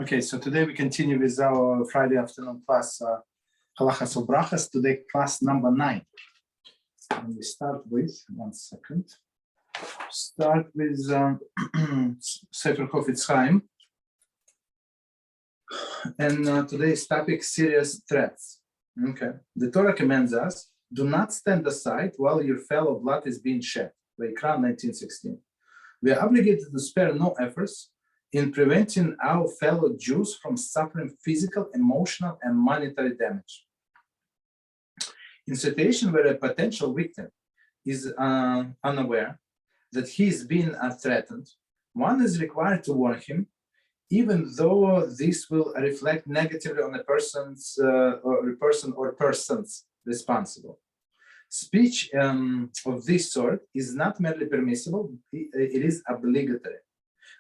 Okay, so today we continue with our Friday afternoon class, Halachot of Brachas. Today, class number 9. And we start with, one second, start with Sefer Chofetz Chaim. And today's topic, serious threats. Okay, the Torah commands us, do not stand aside while your fellow blood is being shed. Vayikra 19:16. We are obligated to spare no efforts in preventing our fellow Jews from suffering physical, emotional, and monetary damage. In situation where a potential victim is unaware that he is being threatened, one is required to warn him, even though this will reflect negatively on a person or persons responsible. Speech of this sort is not merely permissible, it is obligatory.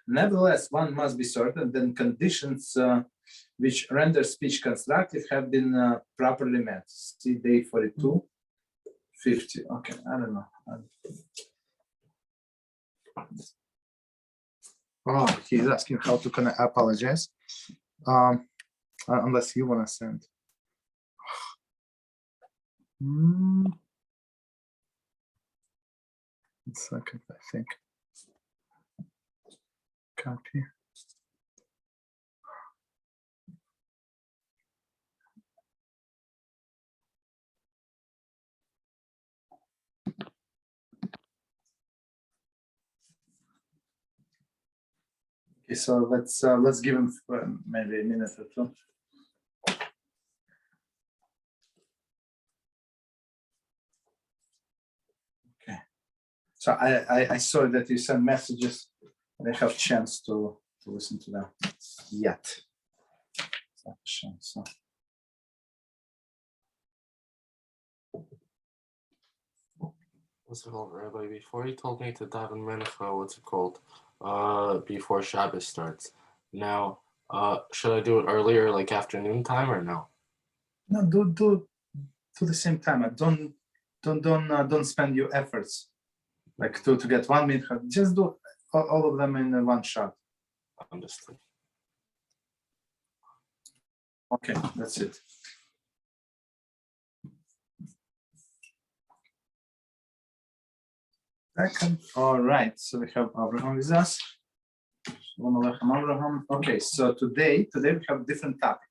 Nevertheless, one must be certain that conditions which render speech constructive have been properly met. See day 42:50. Okay, I don't know. Oh, he's asking how to apologize. Unless you want to send. One second, I think. Copy. Okay, so let's give him maybe a minute or two. Okay. So I saw that you sent messages. I have chance to listen to them yet. So. What's it called, Rabbi? Before you told me to daven mincha, what's it called? Before Shabbos starts. Now, should I do it earlier, like afternoon time, or no? No, do the same time. Don't spend your efforts like to get 1 minute. Just do all of them in one shot. Understood. Okay, that's it. Second. All right, so we have Abraham with us. Shalom Aleichem, Abraham. Okay, so today we have different topic.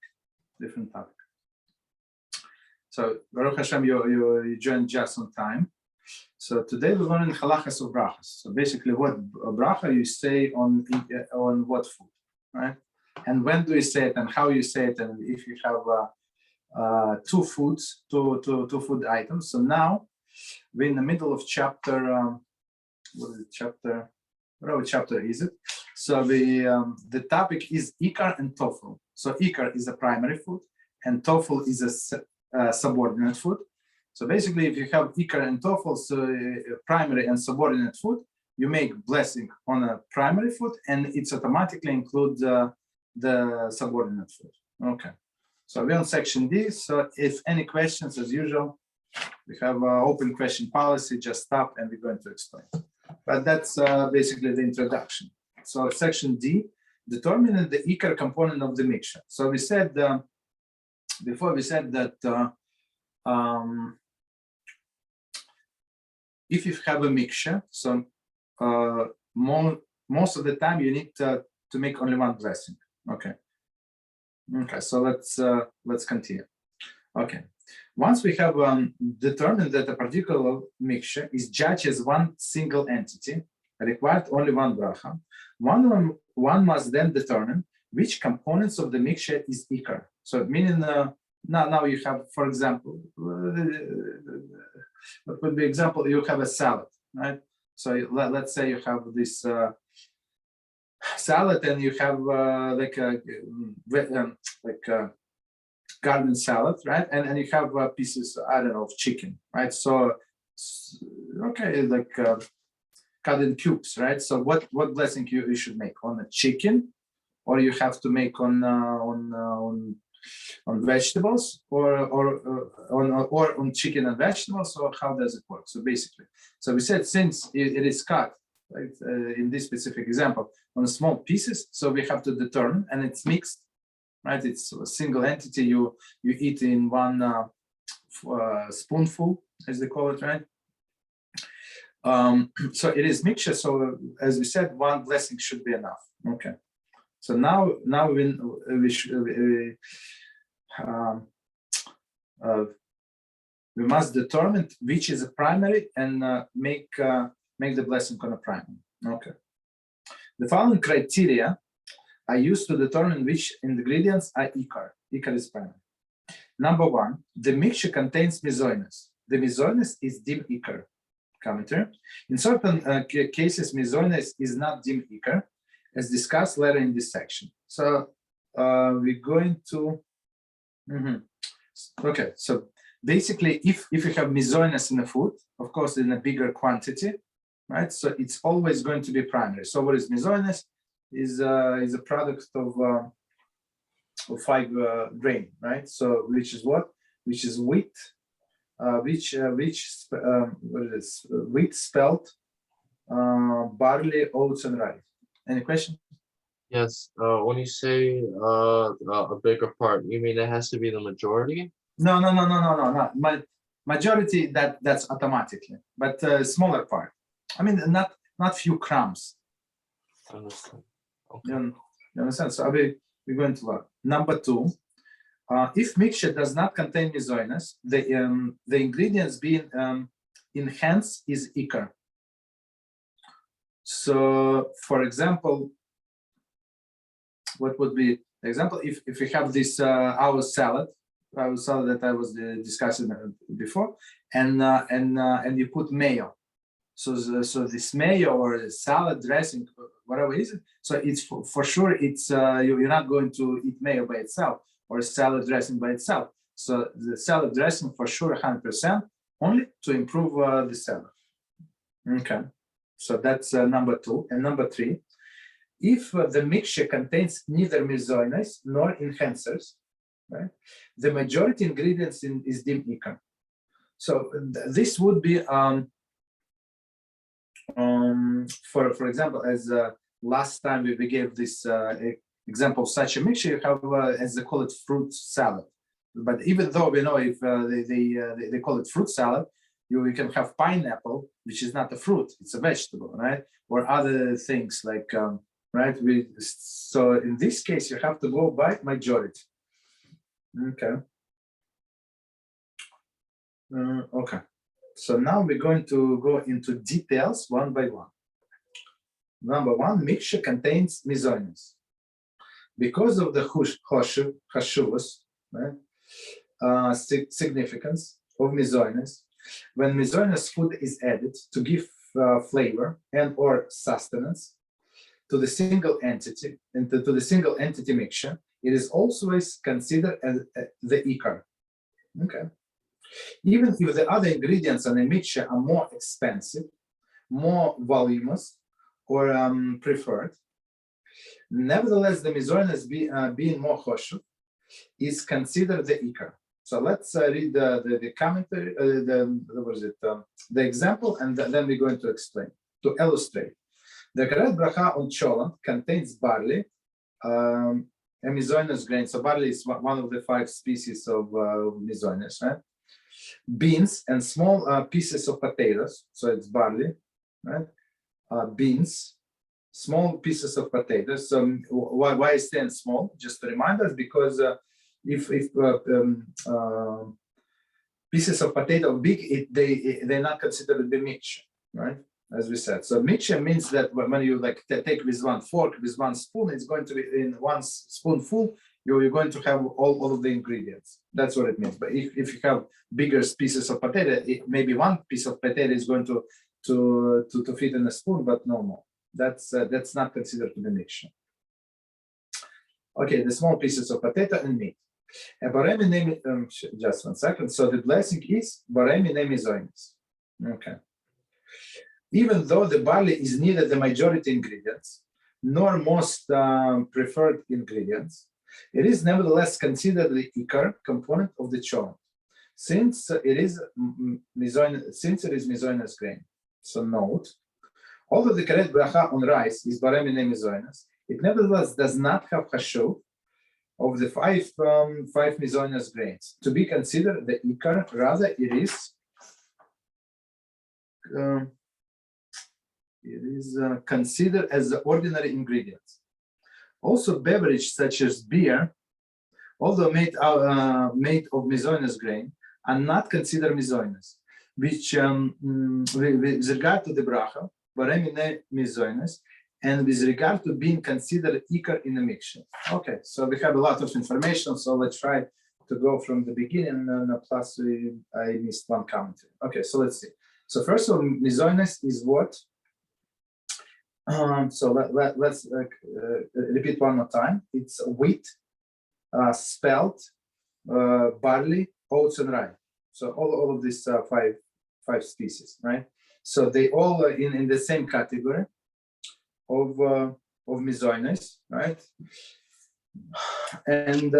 So Baruch Hashem, you joined just on time. So today we're learning Halachot of Brachas. So basically, what Bracha you say on what food, right? And when do you say it, and how you say it, and if you have two food items. So now we're in the middle of chapter. What is it? Chapter? What chapter is it? So the topic is Ikar and Tofel. So Ikar is a primary food, and Tofel is a subordinate food. So basically, if you have Ikar and Tofel, so primary and subordinate food, you make blessing on a primary food, and it's automatically include the subordinate food. Okay. So we're on section D. So if any questions, as usual, we have an open question policy. Just stop, and we're going to explain. But that's basically the introduction. So section D, determining the Ikar component of the mixture. So we said before we said that if you have a mixture, so most of the time you need to make only one blessing. Okay. Okay. So let's continue. Okay. Once we have determined that a particular mixture is judged as one single entity, required only one bracha, one must then determine which components of the mixture is Ikar. So meaning now you have, for example, what would be example? You have a salad, right? So let's say you have this salad, and you have like a garden salad, right? And you have pieces, I don't know, of chicken, right? So okay, like cut in cubes, right? So what blessing you should make on a chicken, or you have to make on vegetables, or on chicken and vegetables, or how does it work? So basically, so we said since it is cut, right, in this specific example, on small pieces. So we have to determine, and it's mixed, right? It's a single entity. You eat in one spoonful, as they call it, right? So it is mixture. So as we said, one blessing should be enough. Okay. So now we must determine which is a primary and make the blessing on a primary. Okay. The following criteria are used to determine which ingredients are ikar. Ikar is primary. Number one, the mixture contains mizoines. The mizoines is dim ikar. Commentary. In certain cases, mizoines is not dim ikar, as discussed later in this section. So we're going to. Okay. So basically, if you have mizoines in a food, of course, in a bigger quantity, right? So it's always going to be primary. So what is mizoines? Is a product of 5 grain, right? So which is what? Which is wheat, what is this? Wheat, spelt, barley, oats, and rice. Any question? Yes. When you say a bigger part, you mean it has to be the majority? No. Majority that's automatically, but smaller part. I mean, not few crumbs. Understand. Okay. You understand? So we're going to learn. Number 2, if mixture does not contain mizoines, the ingredients being enhanced is ikar. So, for example, what would be the example? If we have this our salad that I was discussing before, and you put mayo. So this mayo or salad dressing, whatever it is, so it's for sure it's you're not going to eat mayo by itself or salad dressing by itself. So the salad dressing for sure 100% only to improve the salad. Okay, so that's number 2. And number 3, if the mixture contains neither mizoines nor enhancers, right, the majority ingredients is dim ikar. So this would be for example, as last time we gave this example of such a mixture, you have as they call it fruit salad. But even though we know if they call it fruit salad, you can have pineapple, which is not a fruit; it's a vegetable, right? Or other things like right. So in this case, you have to go by majority. Okay. Okay. So now we're going to go into details one by one. Number 1, mixture contains mizoines. Because of the hashuvos, right, significance of mizoines, when mizoines food is added to give flavor and or sustenance to the single entity and to the single entity mixture, it is always considered as the ikar. Okay. Even if the other ingredients in a mixture are more expensive, more voluminous, or preferred, nevertheless, the mizoines being more choshev is considered the ikar. So let's read the commentary, the example, and then we're going to explain, to illustrate. The correct bracha on cholent contains barley, a mizoines grain. So barley is one of the 5 species of mizoines, right? Beans and small pieces of potatoes. So it's barley, right? Beans, small pieces of potatoes. So why is 10 small? Just to remind us, because if pieces of potato big, they're not considered to be mixture, right? As we said. So mixture means that when you like take with one fork, with one spoon, it's going to be in one spoonful. You're going to have all of the ingredients. That's what it means. But if you have bigger pieces of potato, maybe one piece of potato is going to fit in a spoon, but no more. That's not considered to be mixture. Okay, the small pieces of potato and meat. Just 1 second. So the blessing is baremi nemizoines. Okay. Even though the barley is neither the majority ingredients nor most preferred ingredients, it is nevertheless considered the ikar component of the cholent, since it is mizoines grain. So note, Although the correct bracha on rice is barei minei mizonos, it nevertheless does not have hashuv of the five mizonos grains to be considered the ikar. Rather, it is considered as the ordinary ingredients. Also, beverage such as beer, although made of mizonos grain, are not considered mizonos, which with regard to the bracha, barei minei mizonos, and with regard to being considered ikar in a mixture. Okay, so we have a lot of information, so let's try to go from the beginning, and plus I missed one commentary. Okay, so let's see. So first of all, mizonos is what? So let's repeat one more time. It's wheat, spelt, barley, oats, and rye. So all of these five species, right? So they all are in the same category of mizonos, right? And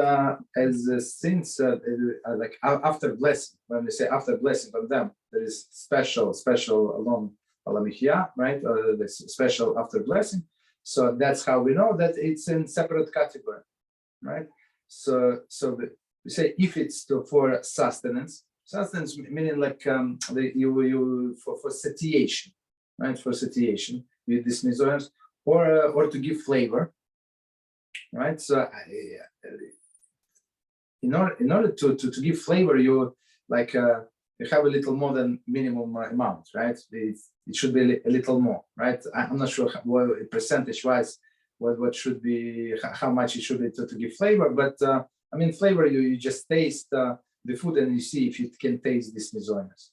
since like after blessing, when we say after blessing from them, there is special along Alamichia, right? The special after blessing. So that's how we know that it's in separate category, right? So we say if it's for sustenance meaning like you for satiation, right? For satiation with this mizonos, or to give flavor, right? So in order to give flavor, you like you have a little more than minimum amount, right? It should be a little more, right? I'm not sure what percentage wise what should be, how much it should be to give flavor, but I mean flavor, you just taste the food and you see if it can taste this mizonos.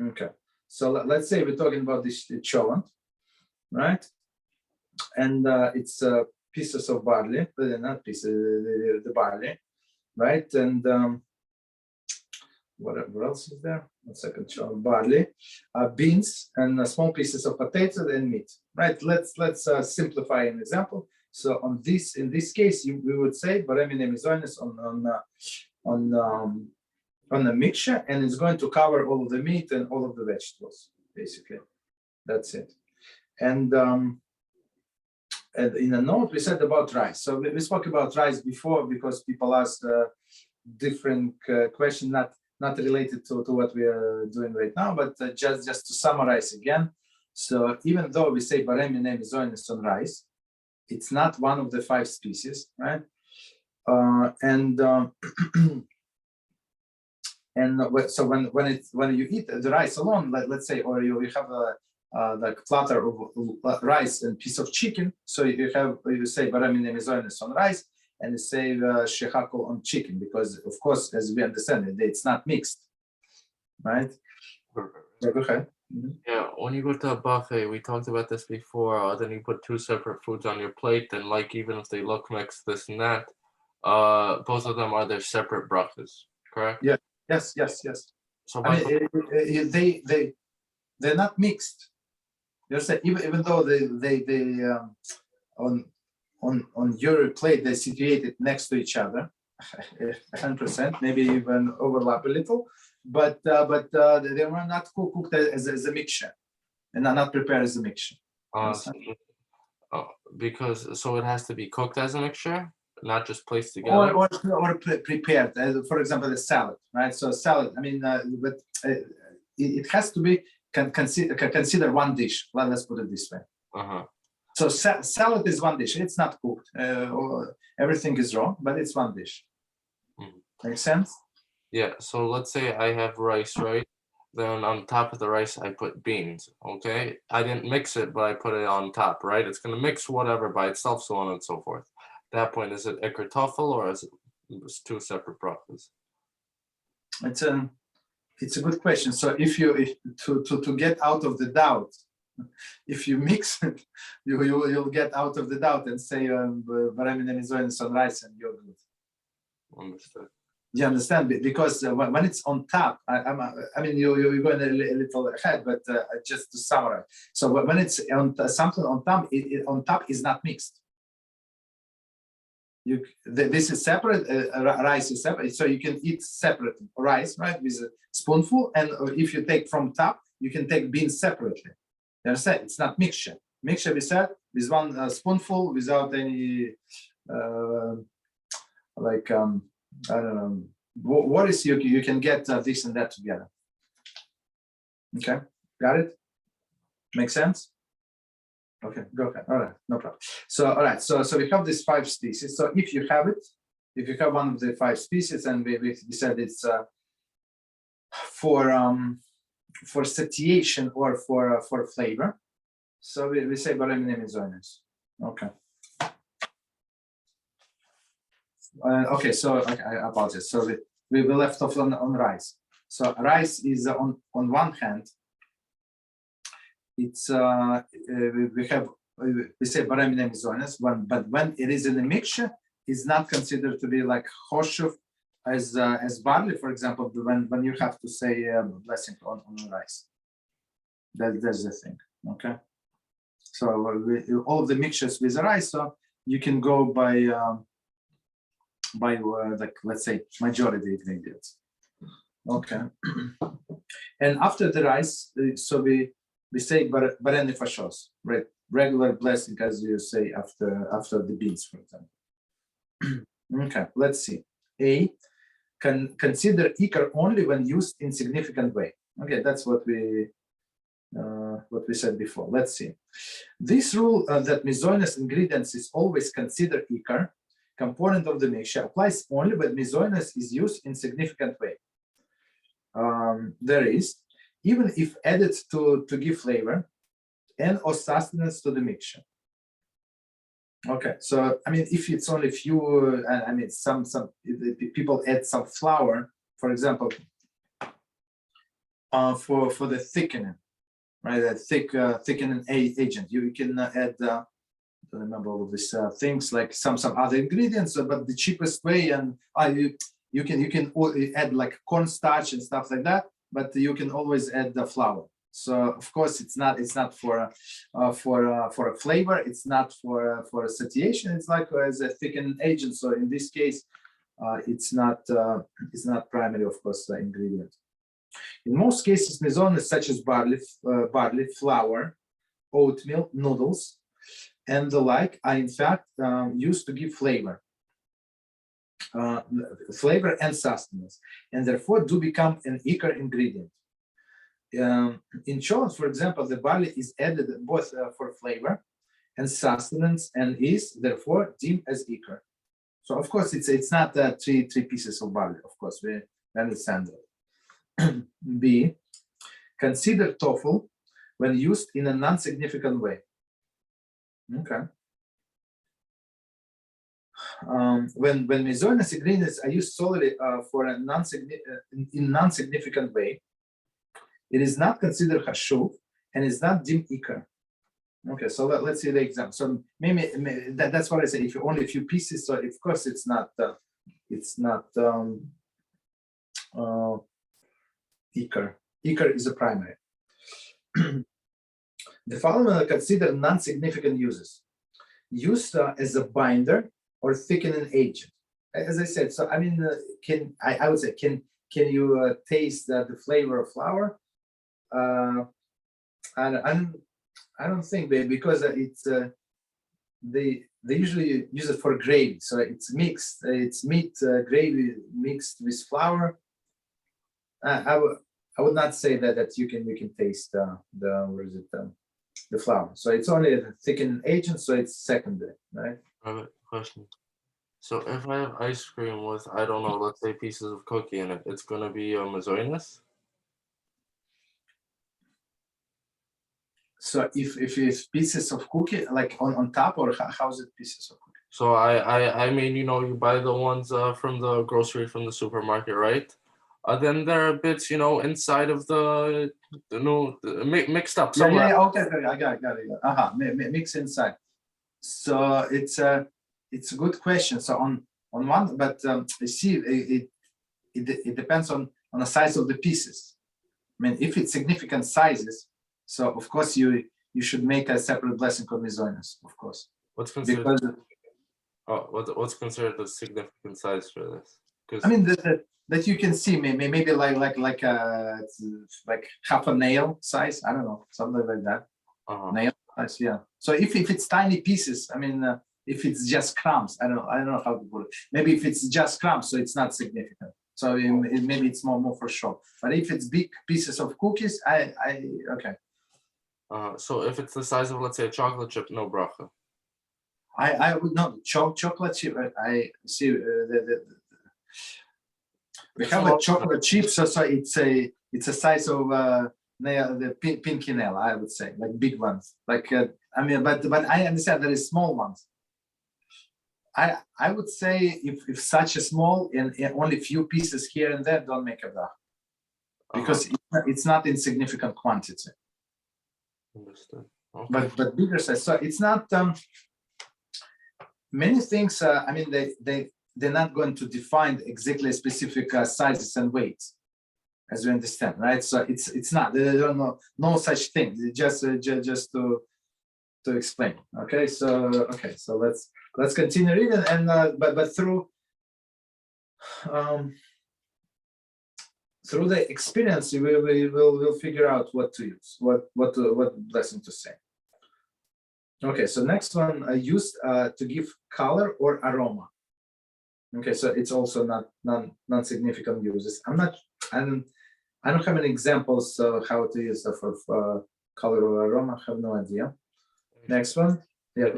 Okay, so let's say we're talking about this cholent, right? And it's pieces of barley, but not pieces, the barley, right? And what else is there? 1 second. Barley, beans, and small pieces of potato and meat. Right. Let's simplify an example. So in this case, we would say barei minei mizonos on a mixture, and it's going to cover all of the meat and all of the vegetables. Basically, that's it. And in a note we said about rice. So we spoke about rice before because people asked different question, not related to what we are doing right now, but just to summarize again. So even though we say barei minei mizonos on rice, it's not one of the 5 species, right? So when you eat the rice alone, let's say, or you have a like platter of rice and piece of chicken, so you say barei minei mizonos on rice, and you say shechakol on chicken, because of course, as we understand it, it's not mixed, right? Okay. Mm-hmm. Yeah, when you go to a buffet, we talked about this before, then you put 2 separate foods on your plate, and like even if they look mixed, this and that, both of them are their separate brachas, correct? Yeah. Yes. So I mean, they're not mixed. You say even though they on your plate they're situated next to each other, 100%, maybe even overlap a little, but they were not cooked as a mixture, and are not prepared as a mixture. Because so it has to be cooked as a mixture, not just placed together, or prepared. For example, the salad, right? So salad. I mean, but it has to be consider one dish. Let's put it this way. So salad is one dish. It's not cooked. Everything is raw, but it's one dish. Make sense? Yeah. So let's say I have rice, right? Then on top of the rice, I put beans. Okay. I didn't mix it, but I put it on top, right? It's going to mix whatever by itself, so on and so forth. At that point, is it ikar tafel or is it 2 separate brachas? It's a good question. So if to get out of the doubt, if you mix it, you'll get out of the doubt and say barei minei mizonos on rice and you're good. Understood. You understand? Because when it's on top, I mean you're going a little ahead, but just to summarize. So when it's on something on top, on top is not mixed. This is separate. Rice is separate, so you can eat separate rice, right, with a spoonful. And if you take from top, you can take beans separately. You understand? It's not mixture. Mixture, we said, with one spoonful without any, I don't know, what is you can get this and that together. Okay, got it? Make sense? Okay, go ahead. All right, no problem. So, all right, so we have these 5 species. So if you have it, if you have one of the 5 species, and we said it's for satiation or for flavor, so we say baremine mizonos. Okay. Okay, so I apologize. So we left off on rice. So rice is on one hand, it's we say baremine mizonos, but when it is in a mixture, it's not considered to be like choshev as barley, for example, when you have to say blessing on rice. That's the thing. Okay. So all of the mixtures with rice, so you can go by like, let's say, majority ingredients. Okay. And after the rice, so we say bare nefashos, right? Regular blessing, as you say after the beans, for example. Okay, let's see. A, consider ikar only when used in significant way. Okay, that's what we said before. Let's see. This rule that mizonos ingredients is always considered ikar, component of the mixture, applies only when mizonos is used in significant way. There is, even if added to give flavor and or sustenance to the mixture. Okay, so I mean, if it's only few, I mean, some people add some flour, for example, for the thickening, right? A thickening agent. You can add. I don't remember all of these things, like some other ingredients, but the cheapest way, and you can add like cornstarch and stuff like that, but you can always add the flour. So of course it's not for a flavor, it's not for a satiation, it's like as a thickening agent. So in this case, it's not primary, of course, the ingredient. In most cases, mizonos such as barley, flour, oatmeal, noodles, and the like are in fact used to give flavor and sustenance, and therefore do become an ikar ingredient. In cholent, for example, the barley is added both for flavor and sustenance, and is therefore deemed as ikar. So of course it's not three pieces of barley. Of course we understand that. B, consider tofu when used in a non-significant way. Okay. When mizonos ingredients are used solely for a non-significant way, it is not considered hashuv and is not deemed ikar. Okay, so let's see the example. So maybe that's what I say. If you only a few pieces, so of course it's not ikar. Ikar is a primary. The following are considered non-significant uses: used as a binder or thickening agent. As I said, so I mean, I would say, can you taste the flavor of flour? I don't think, because it's they usually use it for gravy, so it's mixed. It's meat gravy mixed with flour. I would not say that you can taste the flour. So it's only a thickening agent, so it's secondary, right? Question. So if I have ice cream with, I don't know, let's say pieces of cookie in it, it's gonna be mizonos? So if it's pieces of cookie like on top, or how is it pieces of cookie? So I mean, you buy the ones from the grocery, from the supermarket, right? Then there are bits, inside of the mixed up somewhere. Yeah, okay, I got it. Mix inside. So it's a good question. So on one, but you see, it depends on the size of the pieces. I mean, if it's significant sizes, so of course you should make a separate blessing of mizonos, of course. What's considered? What's considered the significant size for this? I mean that you can see maybe like half a nail size. I don't know, something like that. Yeah. So if it's tiny pieces, I mean, if it's just crumbs, I don't know how to put it. Maybe if it's just crumbs, so it's not significant. So maybe it's more for sure. But if it's big pieces of cookies, okay. So if it's the size of, let's say, a chocolate chip, no bracha. I would not chocolate chip. I see we have a chocolate chip, so it's a size of the pinky nail. I would say like big ones. Like I mean, but I understand there is small ones. I would say if such a small and only few pieces here and there, don't make a bracha because it's not in significant quantity. Understood. Okay. But bigger size. So it's not many things. I mean, they're not going to define exactly specific sizes and weights, as we understand, right? So it's not. There are no such thing. Just to explain. Okay. So let's continue reading and but through the experience we'll figure out what to use, what blessing to say. Okay, so next one used to give color or aroma. Okay, so it's also not non-significant uses. I don't have any examples of how to use for color or aroma. I have no idea. Next one. Yeah.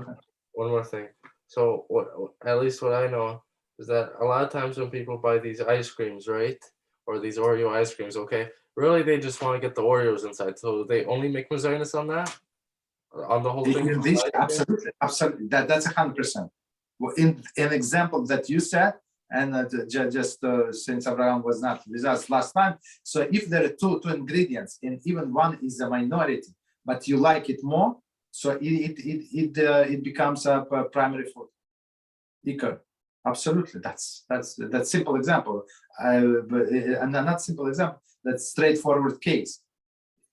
One more thing. So at least what I know is that a lot of times when people buy these ice creams, right, or these Oreo ice creams, okay, really they just want to get the Oreos inside. So they only make mazonos on that, on the whole thing. Absolutely. That's 100%. Well, in an example that you said, and just since Abraham was not with us last time, so if there are two ingredients and even one is a minority, but you like it more, so it becomes a primary food. Ikar. Absolutely, that's simple example. And not simple example. That's straightforward case.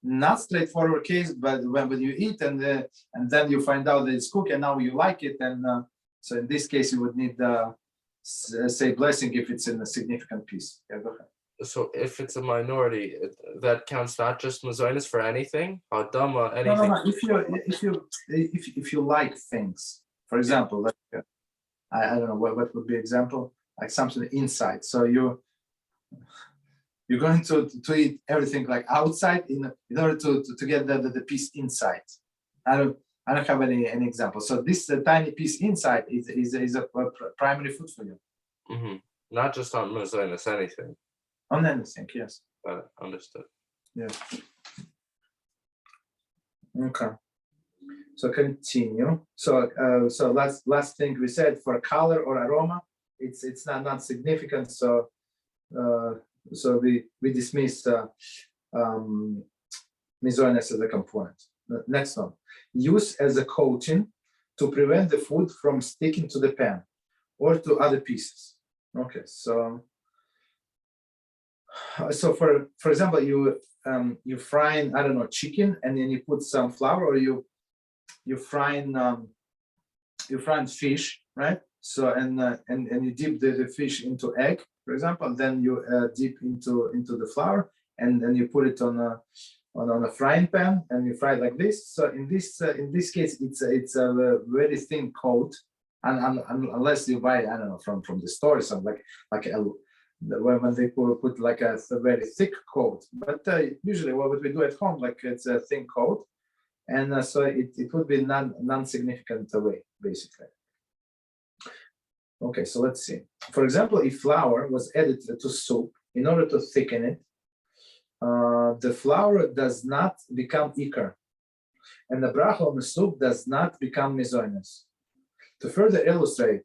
Not straightforward case, but when you eat and then you find out that it's cooked and now you like it, and so in this case you would need say blessing if it's in a significant piece. Yeah, go ahead. So if it's a minority, that counts not just mazonos for anything, adama, anything. No. If you like things, for example, like I don't know what would be example, like something inside. So you're going to eat everything like outside in order to get the piece inside. I don't have any example. So this tiny piece inside is a primary food for you. Mm-hmm. Not just on mazonos, anything. On anything, yes. Understood. Yeah. Okay. So continue. So last thing we said, for color or aroma, it's not significant. So we dismiss mazonos as a component. Next one, use as a coating to prevent the food from sticking to the pan or to other pieces. Okay, so for example, you frying, I don't know, chicken, and then you put some flour, or you frying fish, right? So and you dip the fish into egg, for example, and then you dip into the flour, and then you put it on a frying pan, and you fry it like this. So in this case, it's a very thin coat, and unless you buy, I don't know, from the store or something like when they put like a very thick coat. But usually what we do at home, like it's a thin coat, and so it would be non-significant way, basically. Okay, so let's see. For example, if flour was added to soup in order to thicken it, the flour does not become ikar, and the bracha on the soup does not become mazonos. To further illustrate,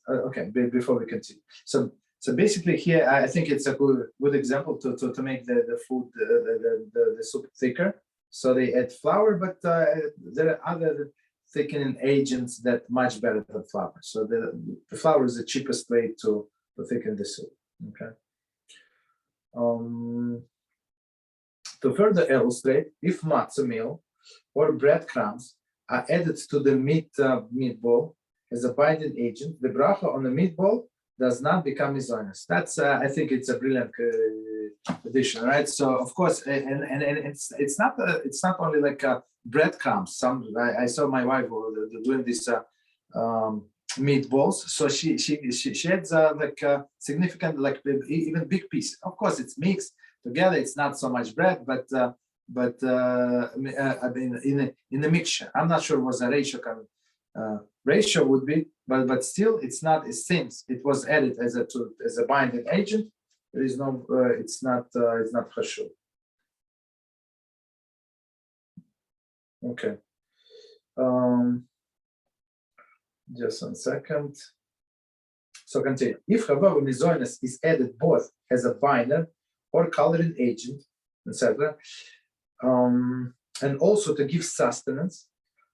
before we continue, so basically here I think it's a good example to make the food the soup thicker. So they add flour, but there are other thickening agents that much better than flour. So the flour is the cheapest way to thicken the soup. Okay. To further illustrate, if matzah meal or breadcrumbs are added to the meatball as a binding agent, the bracha on the meatball does not become mazonos. That's I think it's a brilliant addition, right? So of course, and it's not only like breadcrumbs. I saw my wife doing this meatballs. So she adds like significant, like even big piece. Of course, it's mixed together. It's not so much bread, but I mean in the mixture. I'm not sure what the ratio would be, but still it's not. It seems it was added as a binding agent. There is no. It's not chashuv. Okay. Just 1 second. So continue. If however mizonos is added both as a binder or coloring agent, etc., and also to give sustenance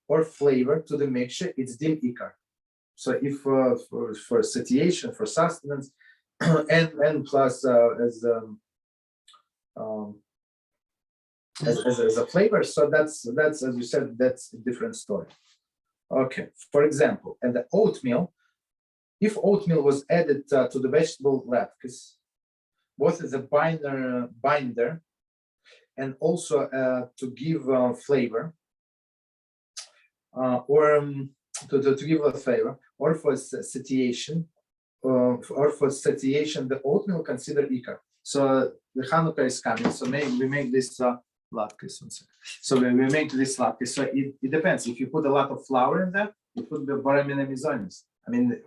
or flavor to the mixture, it's dim ikar. So if for satiation, for sustenance, and plus as a flavor, so that's as you said, that's a different story. Okay, for example, and the oatmeal, if oatmeal was added to the vegetable latkes, both as a binder and also to give flavor, or to give a flavor, or for satiation, the oatmeal considered ikar. So the Hanukkah is coming, so we make this latkes. So we make this latkes. So it depends. If you put a lot of flour in there, it would be baramina mizonos. I mean,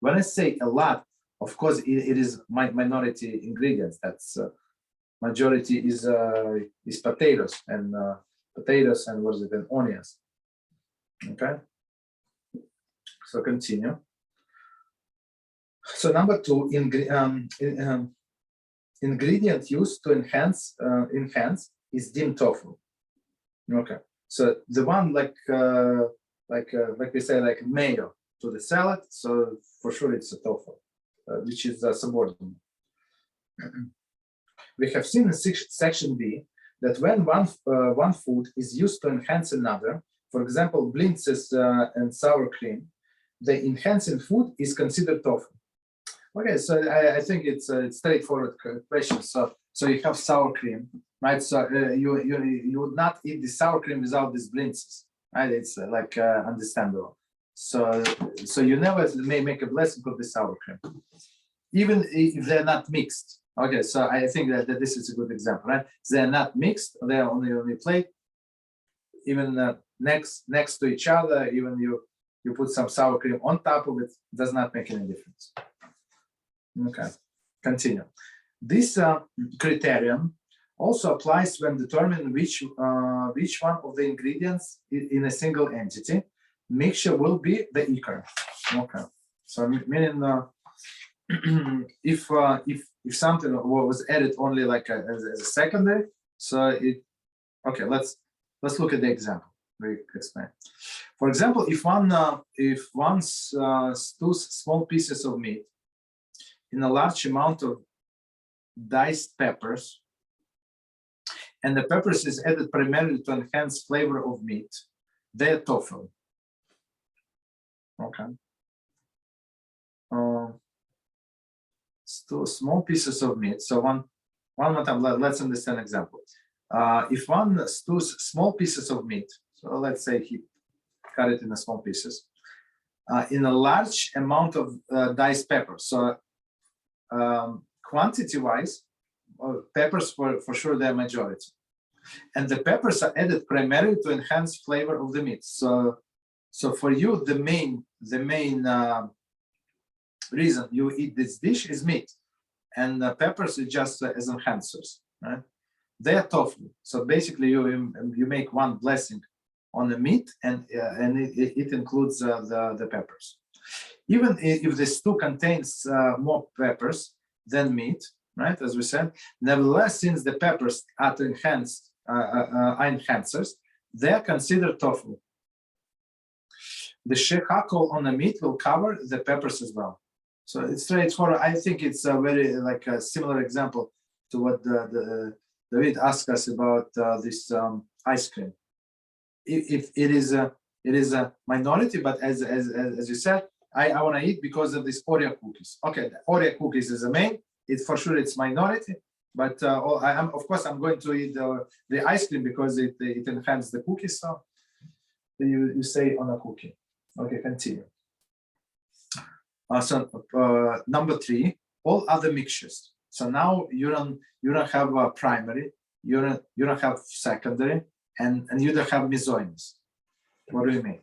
when I say a lot, of course, it is minority ingredients. That's majority is potatoes and what is it, and onions. Okay. So continue. So number 2, ingredient used to enhance is dim tofu. Okay. So the one like we say, like mayo to the salad. So for sure it's a tofu, which is subordinate. We have seen in section B that when one food is used to enhance another, for example, blintzes and sour cream, the enhancing food is considered tofu. Okay, so I think it's a straightforward question. So you have sour cream, right? So you would not eat the sour cream without these blintzes, right? It's understandable. So you never may make a blessing of the sour cream, even if they're not mixed. Okay, so I think that this is a good example, right? They're not mixed; they're only on the plate, even next to each other. Even you put some sour cream on top of it, does not make any difference. Okay, continue. This criterion also applies when determining which one of the ingredients in a single entity mixture will be the ikar. Okay, so meaning if something was added only like as a secondary, so it. Okay, let's look at the example. We explain. For example, if one stews small pieces of meat in a large amount of diced peppers, and the peppers is added primarily to enhance flavor of meat, they are tofu. Okay. Two small pieces of meat. So one more time, let's understand example. If one stews small pieces of meat, so let's say he cut it in small pieces, in a large amount of diced peppers. So quantity-wise, peppers for sure they're majority, and the peppers are added primarily to enhance flavor of the meat. So for you, the main reason you eat this dish is meat, and peppers are just as enhancers, right? They are tofu. So basically, you make one blessing on the meat, and it includes the peppers. Even if the stew contains more peppers than meat, right? As we said, nevertheless, since the peppers are enhancers, they are considered tofu. The shechakol on the meat will cover the peppers as well. So it's straightforward. I think it's a very like a similar example to what David asked us about this ice cream. If it is a minority, but as you said, I want to eat because of these Oreo cookies. Okay, the Oreo cookies is a main. It's for sure it's minority, But of course, I'm going to eat the ice cream because it enhances the cookie. So you say on a cookie. Okay, continue. Number 3, all other mixtures. So now you don't have a primary, you don't have secondary, and you don't have miscellaneous. What do you make?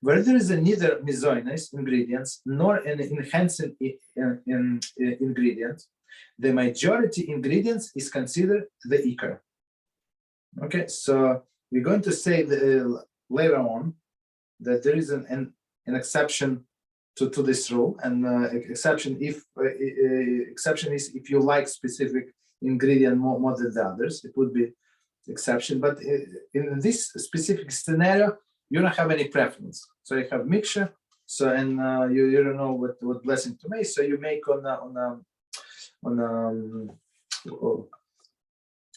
Where there is neither miscellaneous ingredients nor an enhancing ingredient, the majority ingredients is considered the ikar. Okay, so we're going to say later on that there is an exception to this rule, and exception is if you like specific ingredient more than the others, it would be exception. But in this specific scenario, you don't have any preference. So you have mixture. So and you don't know what blessing to make. So you make on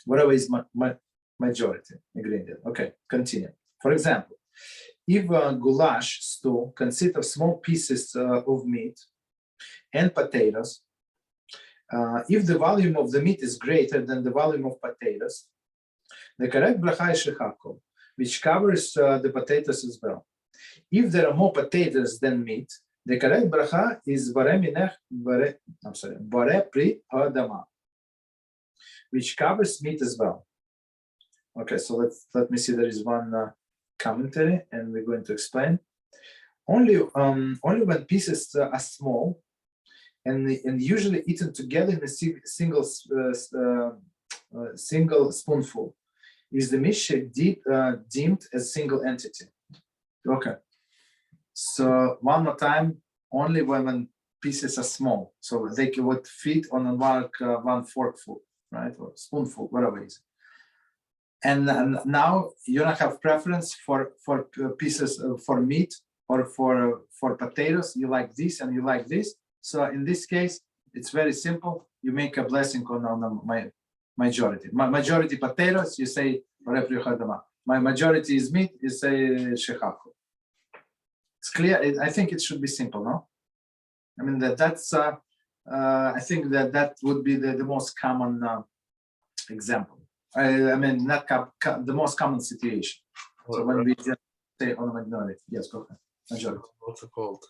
whatever is majority ingredient. Okay, continue. For example, if a goulash stew consists of small pieces of meat and potatoes, if the volume of the meat is greater than the volume of potatoes, the correct bracha is shechakol, which covers the potatoes as well. If there are more potatoes than meat, the correct bracha is bare pri ha'adama, which covers meat as well. Okay, so let me see. There is one commentary, and we're going to explain. Only when pieces are small and usually eaten together in a single spoonful is the mishke deemed as single entity. Okay, so one more time, only when pieces are small, so they would fit on one forkful, right, or spoonful, whatever it is. And now you don't have preference for pieces for meat or for potatoes. You like this and you like this. So in this case, it's very simple. You make a blessing on my majority. My majority potatoes, you say my majority is meat, you say shechakol. It's clear. I think it should be simple, no? I mean that's I think that would be the most common example. I mean not the most common situation. So when we just say on a minority, yes, go ahead. Majority. What's it called?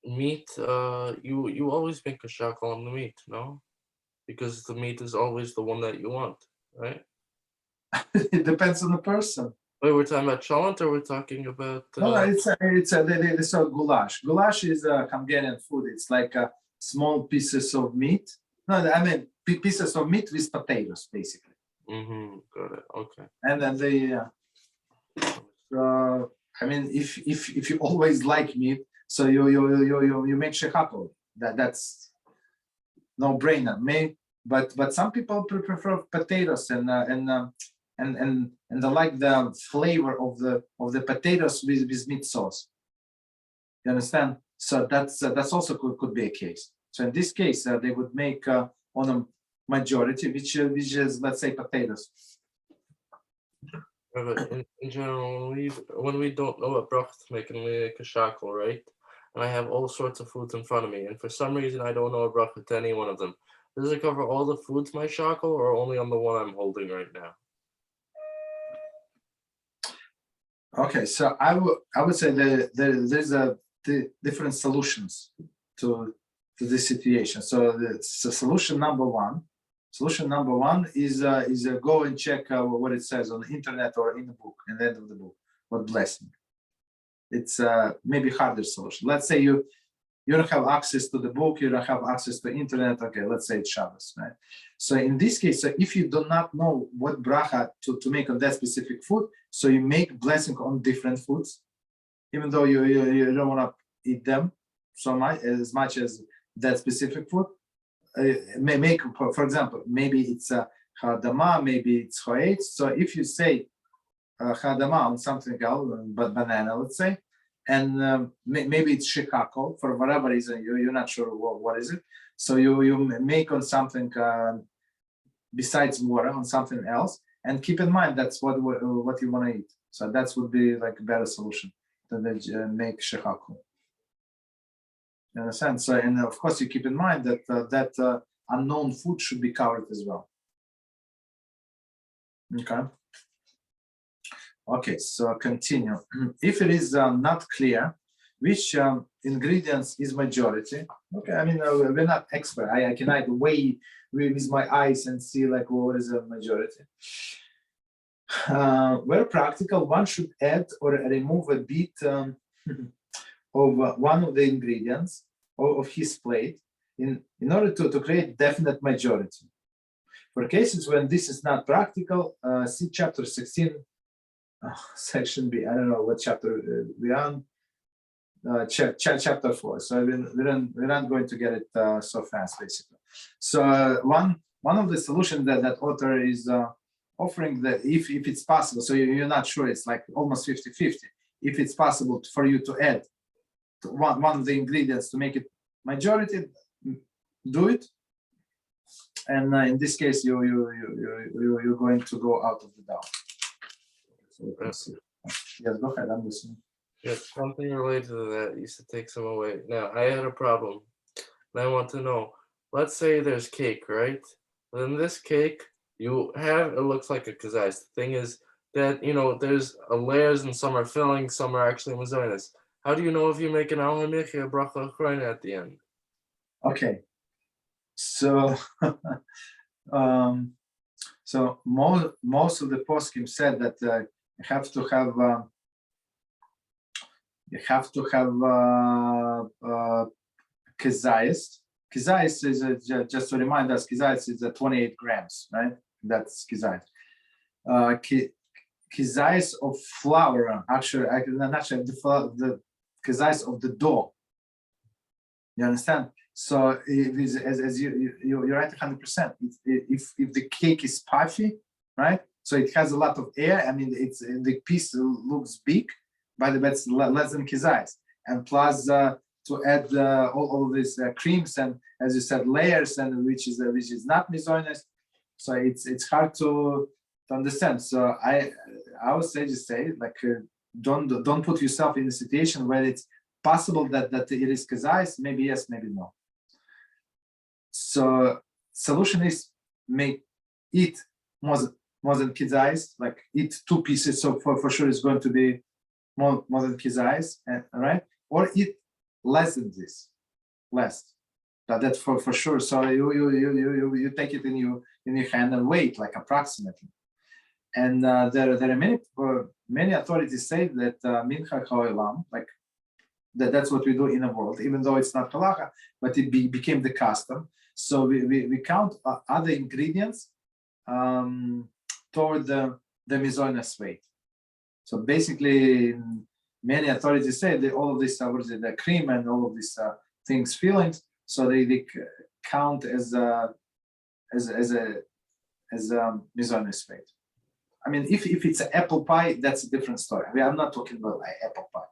Meat. You always make a shakal on the meat, no? Because the meat is always the one that you want, right? It depends on the person. Wait, we're talking about cholent, or we're talking about? No, it's a goulash. Goulash is a Hungarian food. It's like small pieces of meat. No, I mean pieces of meat with potatoes, basically. Got it. Okay. And then I mean, if you always like meat, so you make shechakol. That's no brainer. But some people prefer potatoes and they like the flavor of the potatoes with meat sauce. You understand? So that's also could be a case. So in this case, they would make on a majority, which is, let's say, potatoes. In general, when we don't know what bracha to make, and we make a shakal, right? And I have all sorts of foods in front of me, and for some reason I don't know a bracha to any one of them. Does it cover all the foods, my shakal, or only on the one I'm holding right now? Okay, so I would say there's different solutions to this situation. So the solution number one is go and check what it says on the internet or in the book, in the end of the book, what blessing. It's maybe harder solution. Let's say you don't have access to the book, you don't have access to internet. Okay, let's say it's Shabbos, right? So in this case, if you do not know what bracha to make on that specific food, so you make blessing on different foods, even though you don't want to eat them so much as that specific food. May make, for example, maybe it's hadama, maybe it's hoetz. So if you say hadama on something else, but banana, let's say, and maybe it's shechakol for whatever reason you're not sure what is it. So you make on something besides water on something else, and keep in mind that's what you want to eat. So that would be like a better solution than make shechakol. You understand? So, and of course, you keep in mind that unknown food should be covered as well. Okay. Okay, so continue. If it is not clear which ingredients is majority, okay, I mean, we're not expert. I cannot weigh with my eyes and see like what is the majority. Where practical, one should add or remove a bit of one of the ingredients of his plate in order to create definite majority. For cases when this is not practical, see chapter 16, section B. I don't know what chapter we're on. Chapter 4. So we're not going to get it so fast, basically. So one of the solutions that author is offering, that if it's possible, so you're not sure, it's like almost 50-50. If it's possible for you to add one of the ingredients to make it majority, do it. And in this case, you're going to go out of the doubt. So yes, go ahead. I'm listening. Yes, something related to that used to take some away. Now, I had a problem, and I want to know, let's say there's cake, right? Then this cake, you have, it looks like a kazais. The thing is that, you know, there's layers and some are filling, some are actually mazonis. How do you know if you make an al-hamichya bracha achrona at the end? Okay. So, so most of the poskim said that you have to have kazayas. Kazayas is just to remind us, kazayas is 28 grams, right? That's kazayas. Kazayas of flour, actually, the kazayas of the dough. You understand? So it is, as you're right 100%. If the cake is puffy, right? So it has a lot of air. I mean, the piece looks big, but it's less than kizayis. And plus to add all of these creams and, as you said, layers, and which is not mizonos. So it's hard to understand. So I would say like don't put yourself in a situation where it's possible that it is kazayis. Maybe yes, maybe no. So solution is eat more than kizayis, like eat 2 pieces. So for sure it's going to be more than kizayis, right? Or eat less than this, less. That for sure. So you take it in your hand and wait, like approximately. And there are many authorities say that mincha ha'olam, like that's what we do in the world, even though it's not halacha, but it became the custom. So we count other ingredients toward the mizonos weight. So basically, many authorities say that all of this, the cream and all of these things, fillings, so they count as a mizonos weight. I mean, if it's an apple pie, that's a different story. I'm not talking about like apple pie,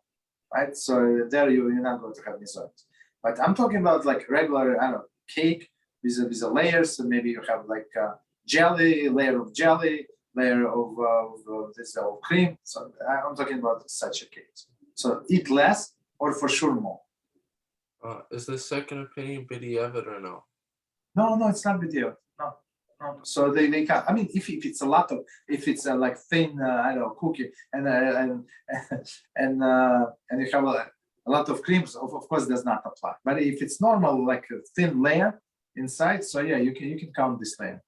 right? So there you're not going to have mizonos. But I'm talking about like regular, I don't know, cake with the layers. So maybe you have like jelly, layer of jelly, layer of cream. So I'm talking about such a case. So eat less, or for sure more. Is the second opinion b'diavad or no? No, it's not b'diavad. No. So they can. I mean, if it's a lot of, if it's like thin, I don't know, cookie, and you have a lot of creams, of course, does not apply. But if it's normal, like a thin layer inside, so yeah, you can count this layer,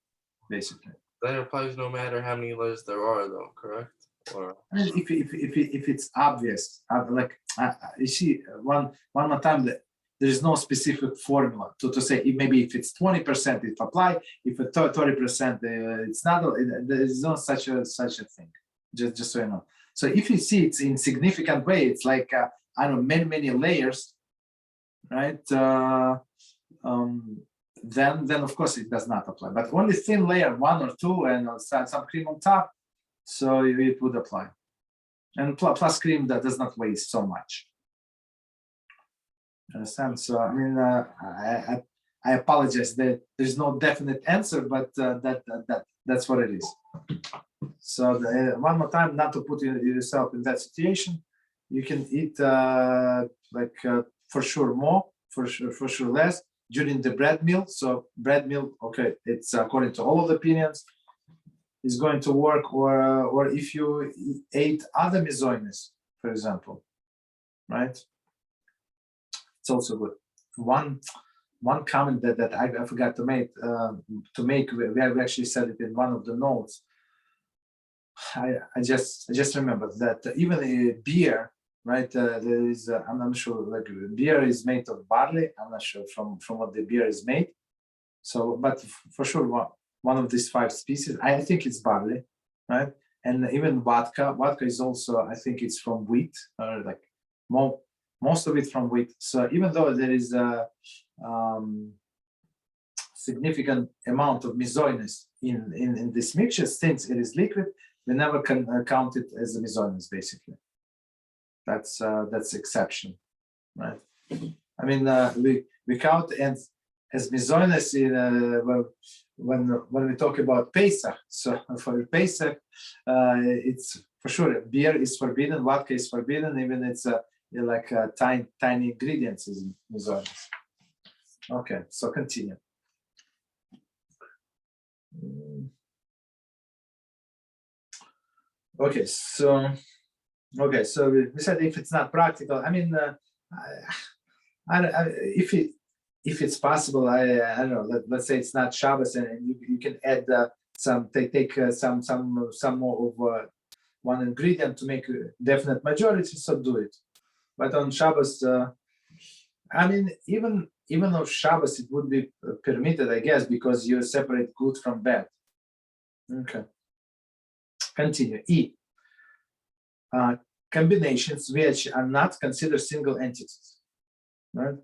basically. That applies no matter how many layers there are, though, correct? Or I mean, if it's obvious, like you see, one more time that there is no specific formula to say maybe if it's 20% it apply, if it's 30% it's not. There is no such a thing. Just so you know. So if you see it's in significant way, it's like I don't know, many layers, right? Then of course it does not apply. But only thin layer, 1 or 2, and some cream on top, so it would apply. And plus cream that does not weigh so much. Understand? So I mean, I apologize that there's no definite answer, but that's what it is. So one more time, not to put yourself in that situation, you can eat for sure more, for sure less. During the bread meal, so bread meal, okay, it's according to all of the opinions, is going to work, or if you ate other mizoines, for example, right? It's also good. One comment that I forgot to make, we actually said it in one of the notes. I just remembered that even a beer, right? There is I'm not sure, like beer is made of barley. I'm not sure from what the beer is made. So, but for sure one of these 5 species, I think it's barley, right? And even vodka is also, I think it's from wheat, or like most of it from wheat. So even though there is a significant amount of mizoines in this mixture, since it is liquid, we never can count it as a mizoines, basically. That's exception, right? I mean, we count as mizoines when we talk about Pesach. So for Pesach, it's for sure beer is forbidden, vodka is forbidden, even it's like tiny ingredients is mizoines. Okay, so continue. Okay, so we said if it's not practical, I mean, if it's possible, I don't know. Let's say it's not Shabbos, and you can add some some more of one ingredient to make a definite majority. So do it. But on Shabbos, I mean, even on Shabbos, it would be permitted, I guess, because you separate good from bad. Okay. Continue. E. Combinations which are not considered single entities. Right?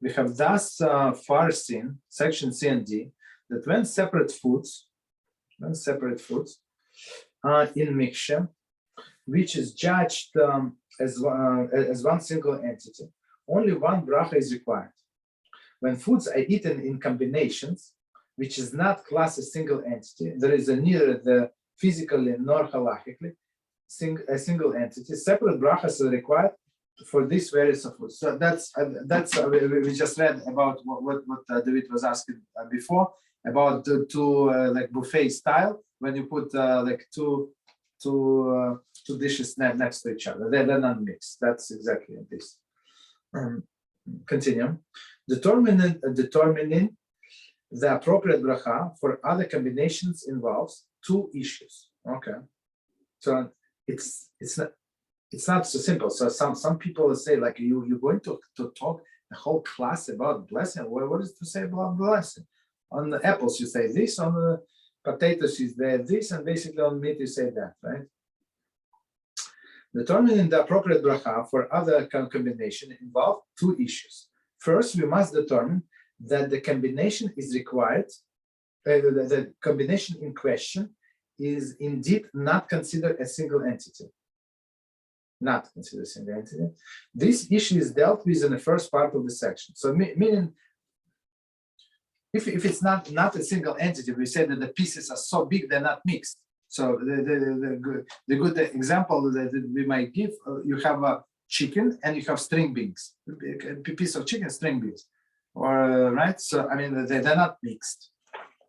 We have thus far seen, section C and D, that when separate foods in mixture, which is judged as one single entity, only one bracha is required. When foods are eaten in combinations, which is not classed as single entity, there is neither the physically nor halachically a single entity. Separate brachas are required for this various of foods. So that's we just read about what David was asking before about the two like buffet style, when you put like two dishes next to each other. They're not mixed. That's exactly this. Continue. Determining the appropriate bracha for other combinations involves 2 issues. Okay, so it's not so simple. So some people say like you're going to talk the whole class about blessing. What is to say about blessing? On the apples you say this, on the potatoes you say this, and basically on meat you say that, right? Determining the appropriate bracha for other combination involve 2 issues. First, we must determine that the combination is required, the combination in question is indeed not considered a single entity. Not considered a single entity. This issue is dealt with in the first part of the section. So meaning, if it's not a single entity, we say that the pieces are so big they're not mixed. So the good example that we might give, you have a chicken and you have string beans, a piece of chicken, string beans, or right. So I mean they're not mixed.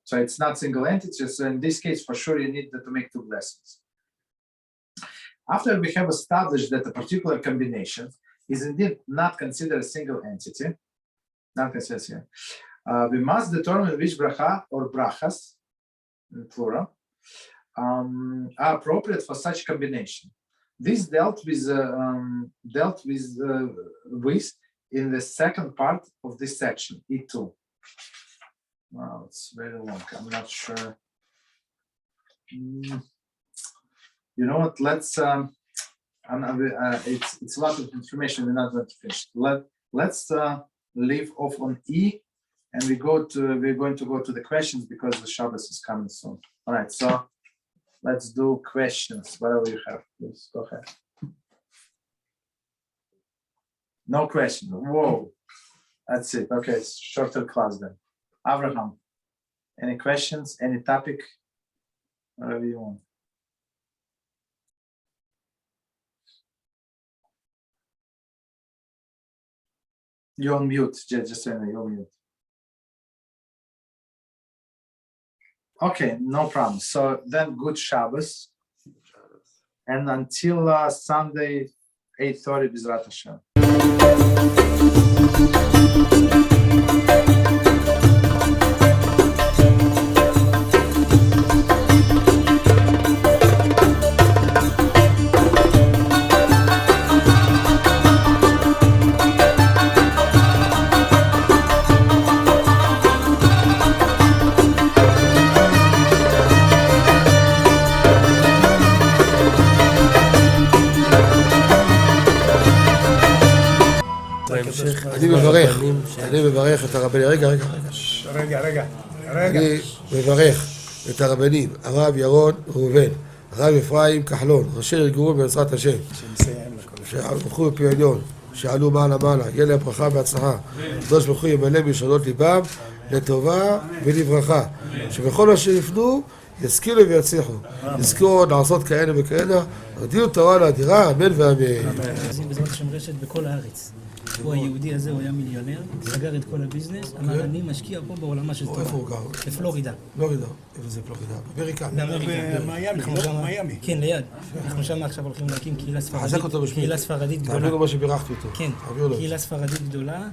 So it's not single entities. So in this case, for sure, you need to make 2 blessings. After we have established that a particular combination is indeed not considered a single entity, we must determine which bracha or brachas, in plural, are appropriate for such combination. This dealt with in the second part of this section, E2. Wow, it's very long. I'm not sure. You know what? Let's. It's a lot of information. We're not going to finish. Let's leave off on E, and we're going to go to the questions because the Shabbos is coming soon. All right, so let's do questions. Whatever you have, please go ahead. No question. Whoa, that's it. Okay, it's shorter class then. Abraham, any questions? Any topic? Whatever you want. You're on mute, just saying you're on mute. Okay, no problem. So then good Shabbos. And until Sunday, 8:30, B'ezrat Hashem. אני מברך את הרבנים, רגע, אני מברך את הרבנים, הרב ירון ראובן, הרב אפרים כחלון, ראשי ארגון בעזרת השם, שהלכו בפי עליון, שעלו מעלה, יהיה להם ברכה והצלחה, הקדוש ברוך הוא ימלא בישועות ליבם לטובה ולברכה, שבכל מה שיפנו ישכילו ויצליחו, יזכו עוד לעשות כאלה וכאלה, הודיעו תורה לאדירה, אמן ואמן. בעזרת השם רשת בכל הארץ. הוא היהודי הזה, הוא היה מיליונר, סגר את כל הביזנס, אמר אני משקיע פה בעולמה של תורה. איפה הוא גר? בפלורידה. פלורידה, איפה זה פלורידה? באמריקה. במיימי. כן, ליד. אנחנו שם עכשיו הולכים להקים קהילה ספרדית. חזק אותו בשמי. קהילה ספרדית גדולה. תעבירו מה שבירכתי אותו. כן, קהילה ספרדית גדולה.